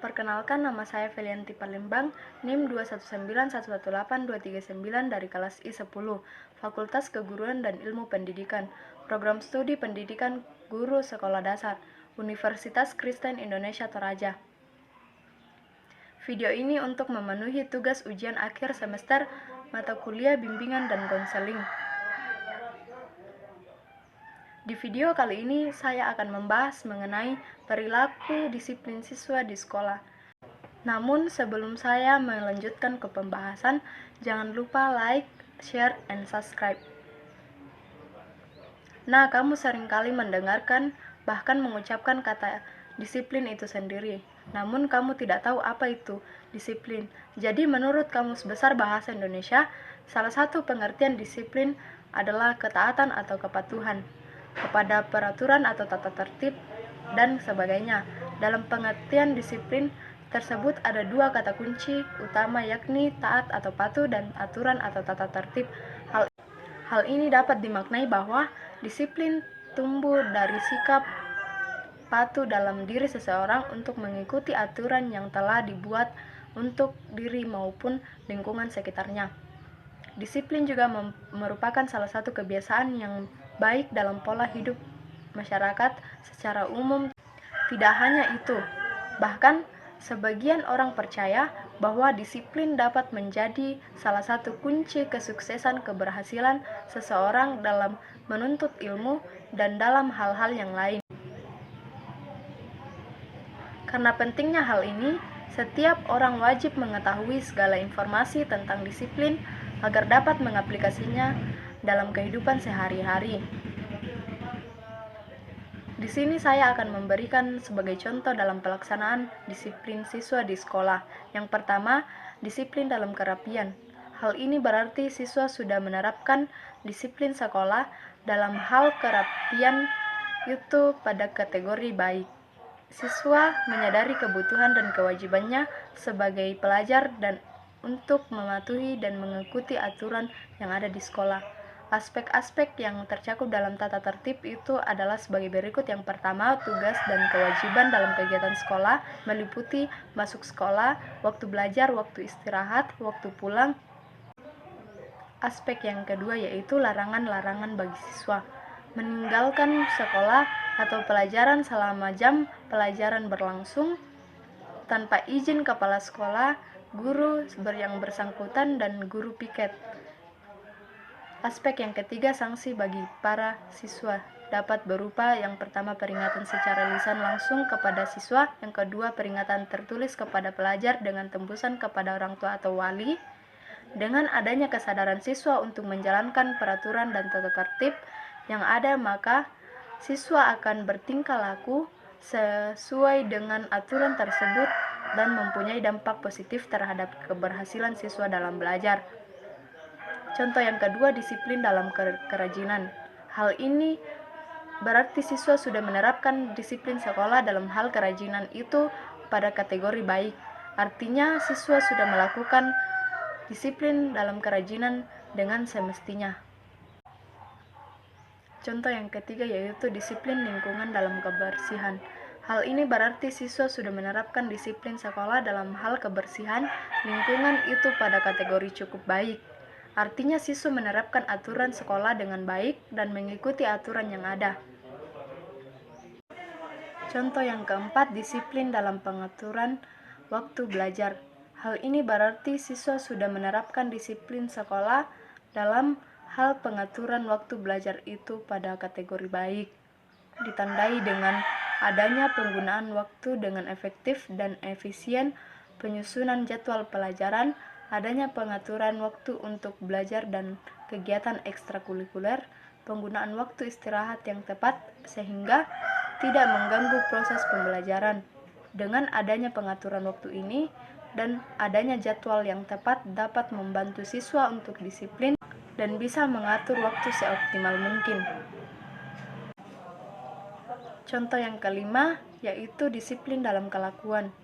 Perkenalkan, nama saya Felianti Palembang, NIM 219118239 dari kelas I10, Fakultas Keguruan dan Ilmu Pendidikan, Program Studi Pendidikan Guru Sekolah Dasar, Universitas Kristen Indonesia Toraja. Video ini untuk memenuhi tugas ujian akhir semester mata kuliah bimbingan dan konseling. Di video kali ini, saya akan membahas mengenai perilaku disiplin siswa di sekolah. Namun, sebelum saya melanjutkan ke pembahasan, jangan lupa like, share, and subscribe. Nah, kamu seringkali mendengarkan, bahkan mengucapkan kata disiplin itu sendiri. Namun, kamu tidak tahu apa itu disiplin. Jadi, menurut Kamus Besar Bahasa Indonesia, salah satu pengertian disiplin adalah ketaatan atau kepatuhan kepada peraturan atau tata tertib dan sebagainya. Dalam pengertian disiplin tersebut ada dua kata kunci utama, yakni taat atau patuh dan aturan atau tata tertib. Hal ini dapat dimaknai bahwa disiplin tumbuh dari sikap patuh dalam diri seseorang untuk mengikuti aturan yang telah dibuat untuk diri maupun lingkungan sekitarnya. Disiplin juga merupakan salah satu kebiasaan yang baik dalam pola hidup masyarakat secara umum. Tidak hanya itu, bahkan sebagian orang percaya bahwa disiplin dapat menjadi salah satu kunci kesuksesan keberhasilan seseorang dalam menuntut ilmu dan dalam hal-hal yang lain. Karena pentingnya hal ini, setiap orang wajib mengetahui segala informasi tentang disiplin agar dapat mengaplikasinya dalam kehidupan sehari-hari. Di sini saya akan memberikan sebagai contoh dalam pelaksanaan disiplin siswa di sekolah. Yang pertama, disiplin dalam kerapian. Hal ini berarti siswa sudah menerapkan disiplin sekolah dalam hal kerapian itu pada kategori baik. Siswa menyadari kebutuhan dan kewajibannya sebagai pelajar dan untuk mematuhi dan mengikuti aturan yang ada di sekolah. Aspek-aspek yang tercakup dalam tata tertib itu adalah sebagai berikut. Yang pertama, tugas dan kewajiban dalam kegiatan sekolah meliputi masuk sekolah, waktu belajar, waktu istirahat, waktu pulang. Aspek yang kedua yaitu larangan-larangan bagi siswa. Meninggalkan sekolah atau pelajaran selama jam pelajaran berlangsung tanpa izin kepala sekolah, guru yang bersangkutan, dan guru piket. Aspek yang ketiga, sanksi bagi para siswa dapat berupa yang pertama peringatan secara lisan langsung kepada siswa, yang kedua peringatan tertulis kepada pelajar dengan tembusan kepada orang tua atau wali. Dengan adanya kesadaran siswa untuk menjalankan peraturan dan tata tertib yang ada, maka siswa akan bertingkah laku sesuai dengan aturan tersebut dan mempunyai dampak positif terhadap keberhasilan siswa dalam belajar. Contoh yang kedua, disiplin dalam kerajinan. Hal ini berarti siswa sudah menerapkan disiplin sekolah dalam hal kerajinan itu pada kategori baik. Artinya siswa sudah melakukan disiplin dalam kerajinan dengan semestinya. Contoh yang ketiga yaitu disiplin lingkungan dalam kebersihan. Hal ini berarti siswa sudah menerapkan disiplin sekolah dalam hal kebersihan lingkungan itu pada kategori cukup baik. Artinya siswa menerapkan aturan sekolah dengan baik dan mengikuti aturan yang ada. Contoh yang keempat, disiplin dalam pengaturan waktu belajar. Hal ini berarti siswa sudah menerapkan disiplin sekolah dalam hal pengaturan waktu belajar itu pada kategori baik, ditandai dengan adanya penggunaan waktu dengan efektif dan efisien, penyusunan jadwal pelajaran, adanya pengaturan waktu untuk belajar dan kegiatan ekstrakurikuler, penggunaan waktu istirahat yang tepat sehingga tidak mengganggu proses pembelajaran. Dengan adanya pengaturan waktu ini dan adanya jadwal yang tepat dapat membantu siswa untuk disiplin dan bisa mengatur waktu seoptimal mungkin. Contoh yang kelima yaitu disiplin dalam kelakuan.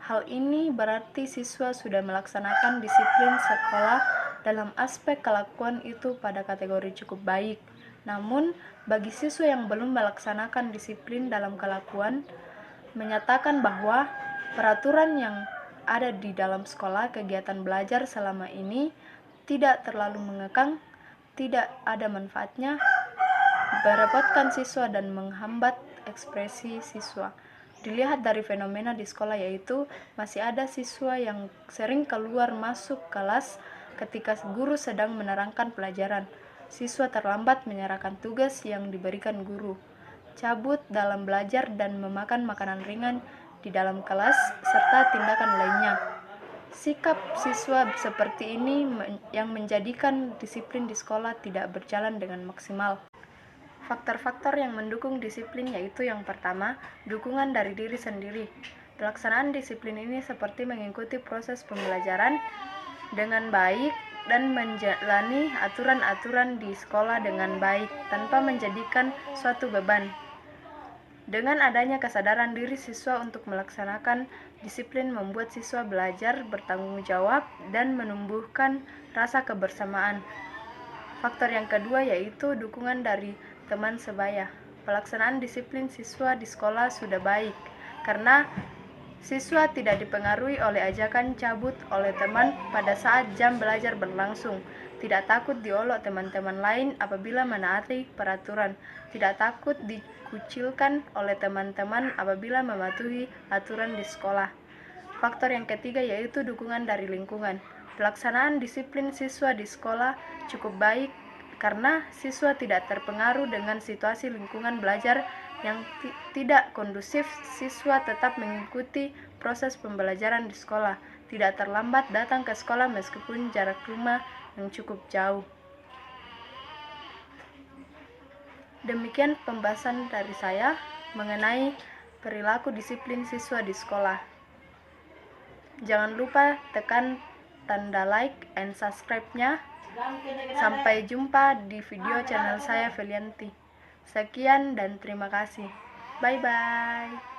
Hal ini berarti siswa sudah melaksanakan disiplin sekolah dalam aspek kelakuan itu pada kategori cukup baik. Namun, bagi siswa yang belum melaksanakan disiplin dalam kelakuan, menyatakan bahwa Peraturan yang ada di dalam sekolah kegiatan belajar selama ini tidak terlalu mengekang, tidak ada manfaatnya, merepotkan siswa dan menghambat ekspresi siswa. Dilihat dari fenomena di sekolah, yaitu masih ada siswa yang sering keluar masuk kelas ketika guru sedang menerangkan pelajaran. Siswa terlambat menyerahkan tugas yang diberikan guru, cabut dalam belajar dan memakan makanan ringan di dalam kelas, serta tindakan lainnya. Sikap siswa seperti ini yang menjadikan disiplin di sekolah tidak berjalan dengan maksimal. Faktor-faktor yang mendukung disiplin yaitu yang pertama, dukungan dari diri sendiri. Pelaksanaan disiplin ini seperti mengikuti proses pembelajaran dengan baik dan menjalani aturan-aturan di sekolah dengan baik tanpa menjadikan suatu beban. Dengan adanya kesadaran diri siswa untuk melaksanakan disiplin membuat siswa belajar bertanggung jawab dan menumbuhkan rasa kebersamaan. Faktor yang kedua yaitu dukungan dari teman sebaya. Pelaksanaan disiplin siswa di sekolah sudah baik karena siswa tidak dipengaruhi oleh ajakan cabut oleh teman pada saat jam belajar berlangsung, tidak takut diolok teman-teman lain apabila menaati peraturan, tidak takut dikucilkan oleh teman-teman apabila mematuhi aturan di sekolah. Faktor yang ketiga yaitu dukungan dari lingkungan. Pelaksanaan disiplin siswa di sekolah cukup baik karena siswa tidak terpengaruh dengan situasi lingkungan belajar yang tidak kondusif. Siswa tetap mengikuti proses pembelajaran di sekolah, tidak terlambat datang ke sekolah meskipun jarak rumah yang cukup jauh. Demikian pembahasan dari saya mengenai perilaku disiplin siswa di sekolah. Jangan lupa tekan tanda like and subscribe-nya. Sampai jumpa di video channel saya Felianti. Sekian dan terima kasih. Bye bye.